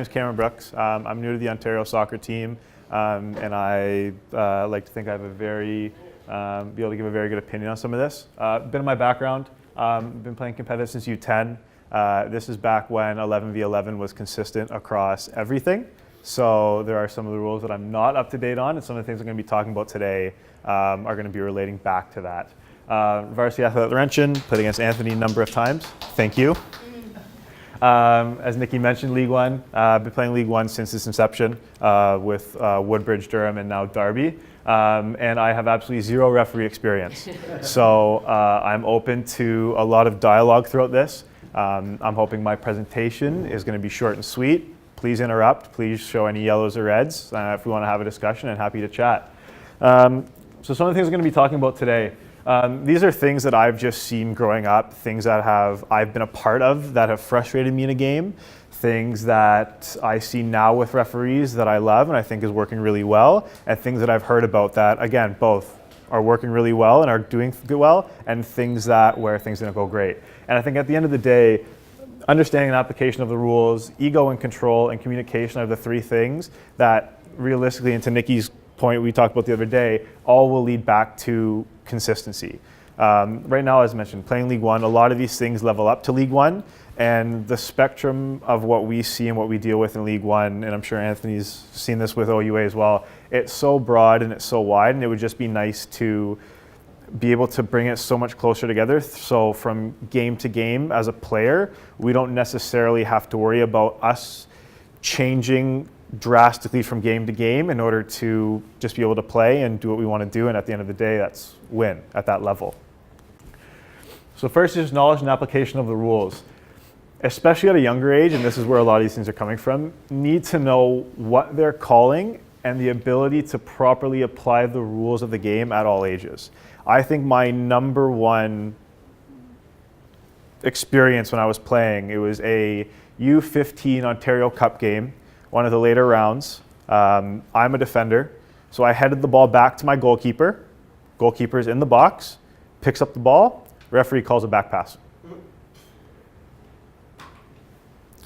name is Cameron Brooks. I'm new to the Ontario soccer team, and I like to think I have be able to give a very good opinion on some of this. Bit of my background, been playing competitive since U10. This is back when 11v11 was consistent across everything. So there are some of the rules that I'm not up to date on, and some of the things I'm going to be talking about today are going to be relating back to that. Varsity athlete at Laurentian, played against Anthony a number of times. Thank you. As Nikki mentioned, League One. I've been playing League One since its inception with Woodbridge, Durham, and now Derby. And I have absolutely zero referee experience. So I'm open to a lot of dialogue throughout this. I'm hoping my presentation is going to be short and sweet. Please interrupt. Please show any yellows or reds if we want to have a discussion, and happy to chat. So some of the things we're going to be talking about today. These are things that I've just seen growing up, things that I've been a part of that have frustrated me in a game, things that I see now with referees that I love and I think is working really well, and things that I've heard about that, again, both are working really well and are doing well, and things where things didn't go great. And I think at the end of the day, understanding and application of the rules, ego and control, and communication are the three things that realistically, and to Nikki's point we talked about the other day, all will lead back to consistency. Right now, as I mentioned, playing League One, a lot of these things level up to League One, and the spectrum of what we see and what we deal with in League One, and I'm sure Anthony's seen this with OUA as well, it's so broad and it's so wide, and it would just be nice to be able to bring it so much closer together. So from game to game as a player, we don't necessarily have to worry about us changing drastically from game to game in order to just be able to play and do what we want to do, and at the end of the day, that's win at that level. So first is knowledge and application of the rules. Especially at a younger age, and this is where a lot of these things are coming from, need to know what they're calling and the ability to properly apply the rules of the game at all ages. I think my number one experience when I was playing, it was a U15 Ontario Cup game, one of the later rounds. I'm a defender, so I headed the ball back to my goalkeeper. Goalkeeper's in the box, picks up the ball, referee calls a back pass.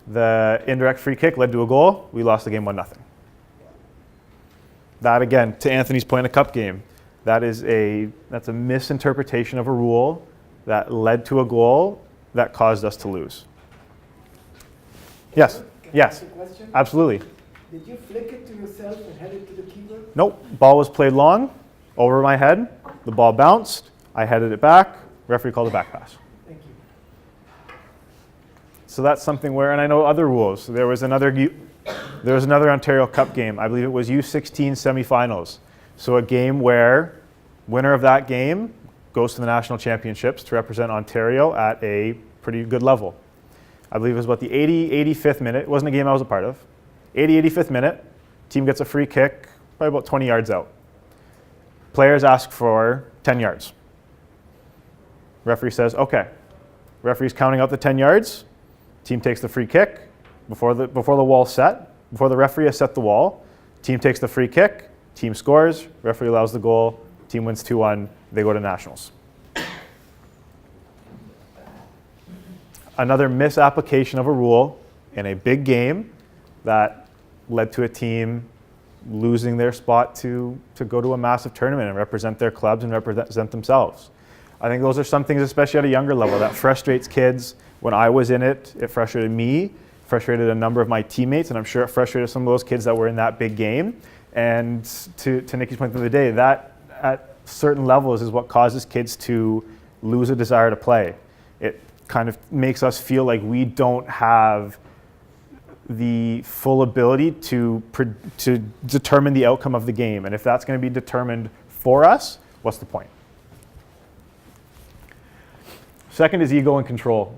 The indirect free kick led to a goal. We lost the game 1-0. That, again, to Anthony's point, a cup game. That's a misinterpretation of a rule that led to a goal that caused us to lose. Yes. Yes, absolutely. Did you flick it to yourself and head it to the keeper? Nope. Ball was played long, over my head. The ball bounced. I headed it back. Referee called a back pass. Thank you. So that's something where, and I know other rules. There was another Ontario Cup game. I believe it was U16 semifinals. So a game where winner of that game goes to the national championships to represent Ontario at a pretty good level. I believe it was about the 85th minute. It wasn't a game I was a part of. 85th minute, team gets a free kick, probably about 20 yards out. Players ask for 10 yards. Referee says, okay. Referee's counting out the 10 yards. Team takes the free kick before the wall's set. Before the referee has set the wall, team takes the free kick, team scores, referee allows the goal, team wins 2-1, they go to nationals. Another misapplication of a rule in a big game that led to a team losing their spot to go to a massive tournament and represent their clubs and represent themselves. I think those are some things, especially at a younger level, that frustrates kids. When I was in it, it frustrated me, frustrated a number of my teammates, and I'm sure it frustrated some of those kids that were in that big game. And to Nikki's point the other day, that at certain levels is what causes kids to lose a desire to play. It kind of makes us feel like we don't have the full ability to determine the outcome of the game. And if that's going to be determined for us, what's the point? Second is ego and control.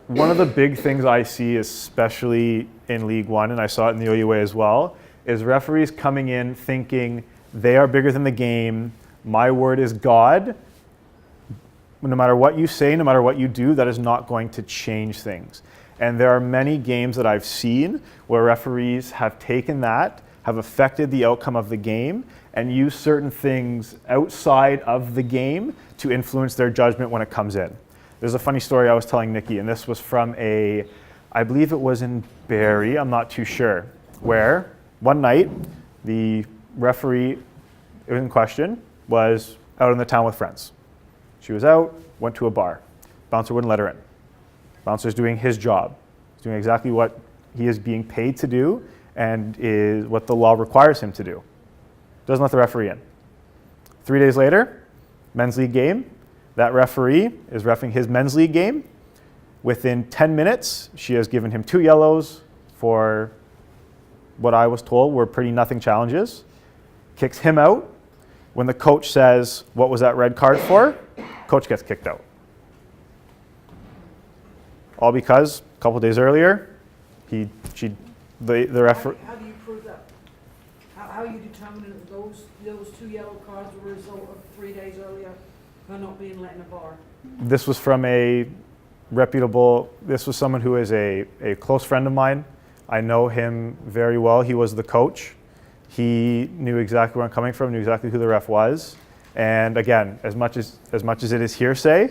One of the big things I see, especially in League One, and I saw it in the OUA as well, is referees coming in thinking they are bigger than the game, my word is God. No matter what you say, no matter what you do, that is not going to change things. And there are many games that I've seen where referees have taken that, have affected the outcome of the game, and used certain things outside of the game to influence their judgment when it comes in. There's a funny story I was telling Nikki, and this was from a I believe it was in Barrie, I'm not too sure, where one night the referee in question was out in the town with friends. She was out, went to a bar. Bouncer wouldn't let her in. Bouncer's doing his job. He's doing exactly what he is being paid to do and is what the law requires him to do. Doesn't let the referee in. 3 days later, men's league game. That referee is reffing his men's league game. Within 10 minutes, she has given him 2 yellows for what I was told were pretty nothing challenges. Kicks him out. When the coach says, "What was that red card for?" Coach gets kicked out. All because a couple days earlier, the referee. How do you prove that? How are you determining that those 2 yellow cards were a result of 3 days earlier her not being let in a bar? This was from a reputable, this was someone who is a close friend of mine. I know him very well. He was the coach. He knew exactly where I'm coming from, knew exactly who the ref was. And again, as much as it is hearsay,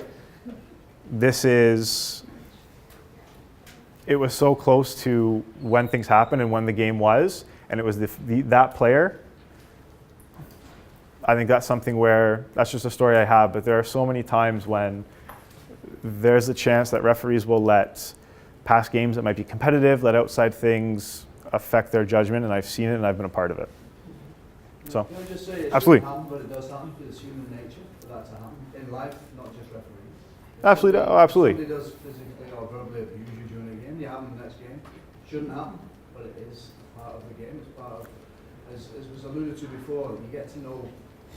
it was so close to when things happened and when the game was, and it was that player. I think that's something where, that's just a story I have, but there are so many times when there's a chance that referees will let past games that might be competitive, let outside things affect their judgment, and I've seen it and I've been a part of it. So, Can I just say it absolutely. shouldn't happen, but it does happen because it's human nature for that to happen in life, not just referees. Absolutely, absolutely. If somebody does physically or verbally abuse you during a game, they happen in the next game. Shouldn't happen, but it is part of the game. It's part of, as was alluded to before, you get to know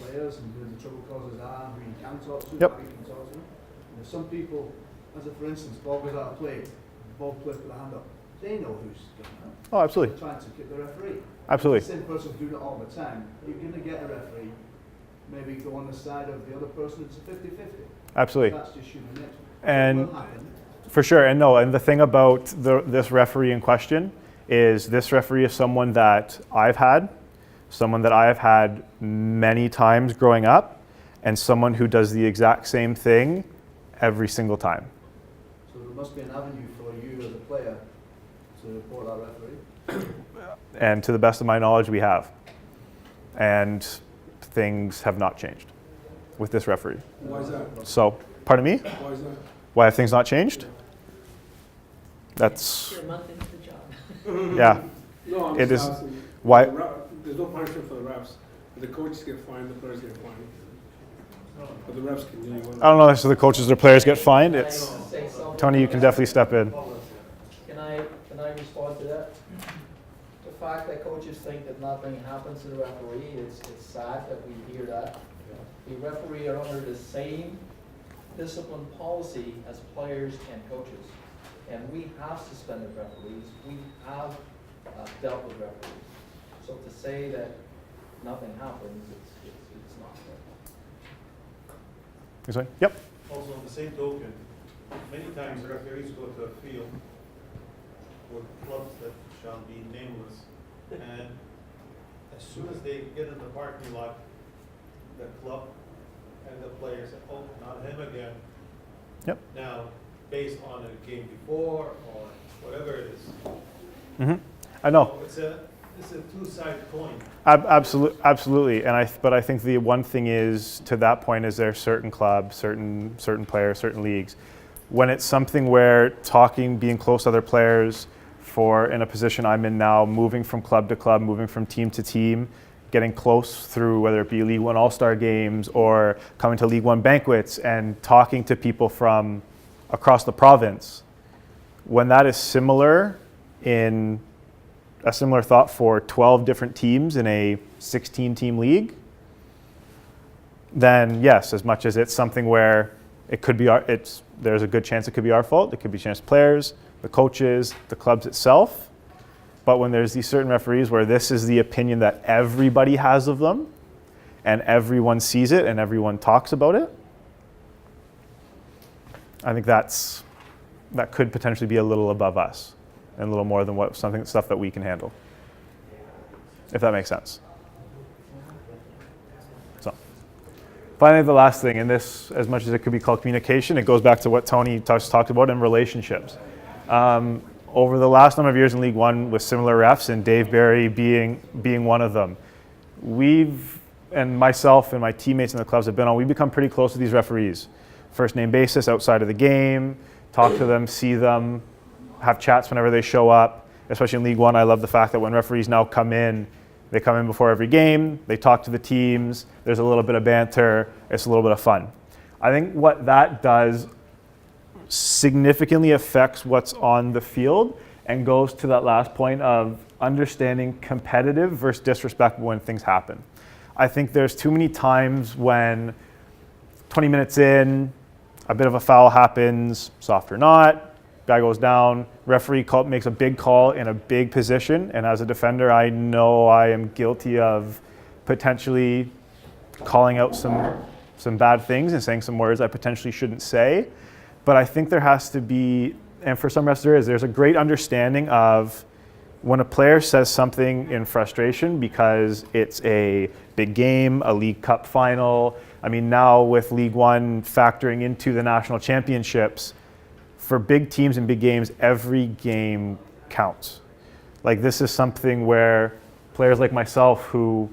players and who the trouble causers are, who you can talk to, Yep. how you can talk to. And if some people, for instance, ball goes out of play, ball player put the hand up, they know who's doing that. Oh, absolutely. They're trying to kick the referee. Absolutely. The same person doing it all the time, you're going to get a referee, maybe go on the side of the other person, it's a 50-50. Absolutely. That's just human nature. And It will happen. for sure, and no, and the thing about this referee in question is this referee is someone that I've had many times growing up, and someone who does the exact same thing every single time. So there must be an avenue for you as a player to report that referee. And to the best of my knowledge, we have. And things have not changed with this referee. Why is that? So, pardon me? Why is that? Why have things not changed? That's, You're a month into the job. yeah. No, I'm It just is- asking. why- There's no punishment for the refs. The coaches get fined, the players get fined. But the refs can do one. I don't know if the coaches or players get fined. Can I It's say something? Tony, you can definitely step in. Can I respond to that? The fact that coaches think that nothing happens to the referee, it's sad that we hear that. The referee are under the same discipline policy as players and coaches. And we have suspended referees, we have dealt with referees. So to say that nothing happens, it's not fair. You say? Yep. Also, on the same token, many times referees go to a field with clubs that shall be nameless, and as soon as they get in the parking lot, the club and the players say, "Oh, not him again." Yep. Now, based on a game before or whatever it is, Mm-hmm. I know. it's a two-sided coin. Absolutely, but I think the one thing is, to that point, is there certain clubs, certain players, certain leagues, when it's something where being close to other players, in a position I'm in now, moving from club to club, moving from team to team, getting close through whether it be League 1 All-Star games or coming to League 1 banquets and talking to people from across the province, when that is similar in a similar thought for 12 different teams in a 16-team league, then yes, as much as it's something where it could be there's a good chance it could be our fault, it could be chance players, the coaches, the clubs itself. But when there's these certain referees where this is the opinion that everybody has of them, and everyone sees it and everyone talks about it, I think that could potentially be a little above us and a little more than stuff that we can handle, if that makes sense. So, finally, the last thing, and this, as much as it could be called communication, it goes back to what Tony talked about in relationships. over the last number of years in League One with similar refs, and Dave Barry being one of them, and myself and my teammates in the clubs have been on, we've become pretty close to these referees. First name basis outside of the game, talk to them, see them, have chats whenever they show up. Especially in League One, I love the fact that when referees now come in, they come in before every game, they talk to the teams, there's a little bit of banter, it's a little bit of fun. I think what that does significantly affects what's on the field and goes to that last point of understanding competitive versus disrespectful when things happen. I think there's too many times when 20 minutes in, a bit of a foul happens, soft or not, guy goes down, referee makes a big call in a big position, and as a defender, I know I am guilty of potentially calling out some bad things and saying some words I potentially shouldn't say. But I think there has to be, and for some refs there's a great understanding of when a player says something in frustration because it's a big game, a League Cup final. I mean, now with League One factoring into the national championships, for big teams and big games, every game counts. Like, this is something where players like myself who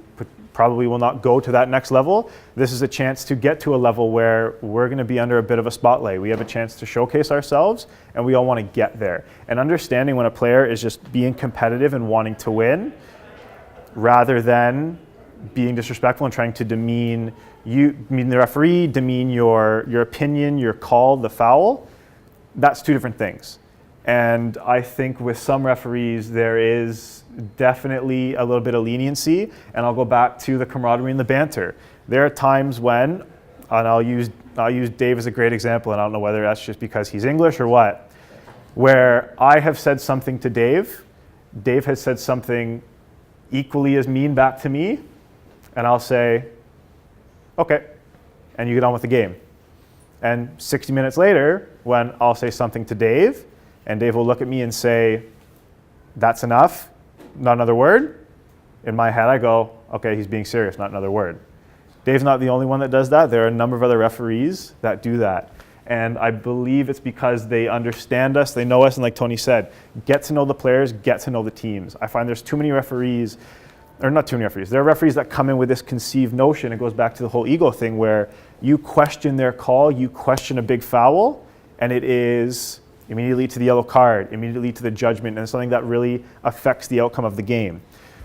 probably will not go to that next level, this is a chance to get to a level where we're going to be under a bit of a spotlight. We have a chance to showcase ourselves, and we all want to get there. And understanding when a player is just being competitive and wanting to win, rather than being disrespectful and trying to demean the referee, demean your opinion, your call, the foul, that's two different things. And I think with some referees, there is definitely a little bit of leniency, and I'll go back to the camaraderie and the banter. There are times when, and I'll use Dave as a great example, and I don't know whether that's just because he's English or what, where I have said something to Dave, Dave has said something equally as mean back to me, and I'll say, okay, and you get on with the game. And 60 minutes later, when I'll say something to Dave, and Dave will look at me and say, that's enough, not another word. In my head, I go, okay, he's being serious, not another word. Dave's not the only one that does that. There are a number of other referees that do that. And I believe it's because they understand us, they know us, and like Tony said, get to know the players, get to know the teams. I find there's too many referees, or not too many referees, there are referees that come in with this conceived notion. It goes back to the whole ego thing where you question their call, you question a big foul, and it is immediately to the yellow card, immediately to the judgment, and something that really affects the outcome of the game.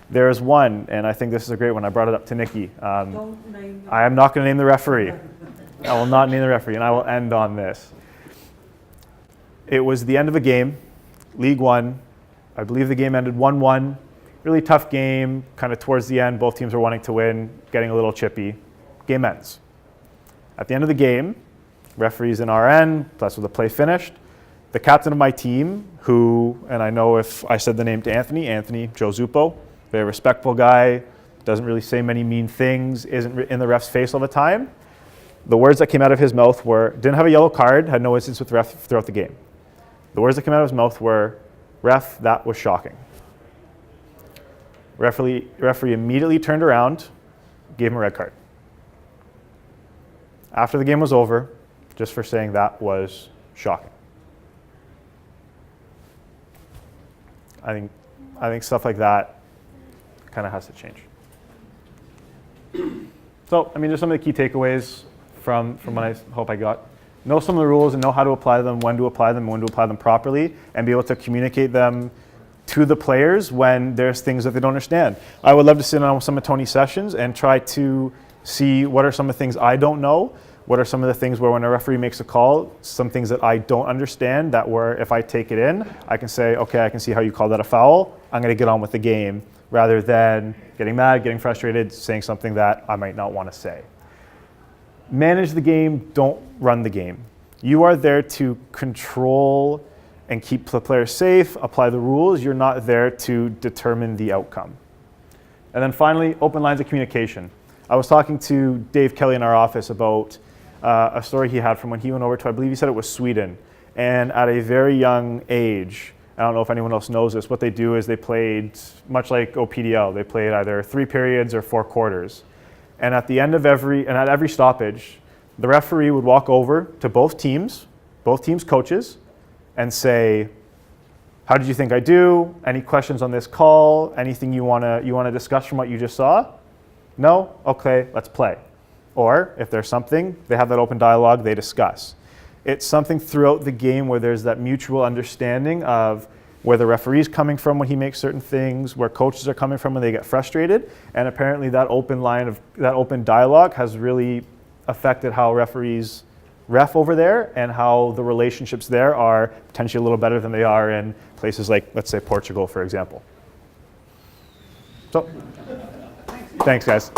There is one, and I think this is a great one, I brought it up to Nikki. Don't name them. I am not going to name the referee. I will not name the referee, and I will end on this. It was the end of a game, League One. I believe the game ended 1-1. Really tough game, kind of towards the end, both teams were wanting to win, getting a little chippy. Game ends. At the end of the game, referees in our end, that's where the play finished. The captain of my team, who, and I know if I said the name to Anthony Joe Zuppo, very respectful guy, doesn't really say many mean things, isn't in the ref's face all the time. The words that came out of his mouth were, didn't have a yellow card, had no incidents with the ref throughout the game. The words that came out of his mouth were, ref, that was shocking. Referee immediately turned around, gave him a red card. After the game was over, just for saying that was shocking. I think stuff like that kind of has to change. So, I mean, there's some of the key takeaways from what I hope I got. Know some of the rules and know how to apply them, when to apply them properly, and be able to communicate them to the players when there's things that they don't understand. I would love to sit on some of Tony's sessions and try to see what are some of the things I don't know, what are some of the things where when a referee makes a call, some things that I don't understand that where if I take it in, I can say, okay, I can see how you call that a foul, I'm gonna get on with the game, rather than getting mad, getting frustrated, saying something that I might not wanna say. Manage the game, don't run the game. You are there to control and keep the players safe, apply the rules. You're not there to determine the outcome. And then finally, open lines of communication. I was talking to Dave Kelly in our office about a story he had from when he went over to, I believe he said it was Sweden. And at a very young age, I don't know if anyone else knows this, what they do is they played, much like OPDL, they played either 3 periods or 4 quarters. And at the end of at every stoppage, the referee would walk over to both teams' coaches, and say, how did you think I do? Any questions on this call? Anything you wanna discuss from what you just saw? No? Okay, let's play. Or if there's something, they have that open dialogue, they discuss. It's something throughout the game where there's that mutual understanding of where the referee's coming from when he makes certain things, where coaches are coming from when they get frustrated, and apparently that open dialogue has really affected how referees ref over there and how the relationships there are potentially a little better than they are in places like, let's say, Portugal, for example. So, thanks guys.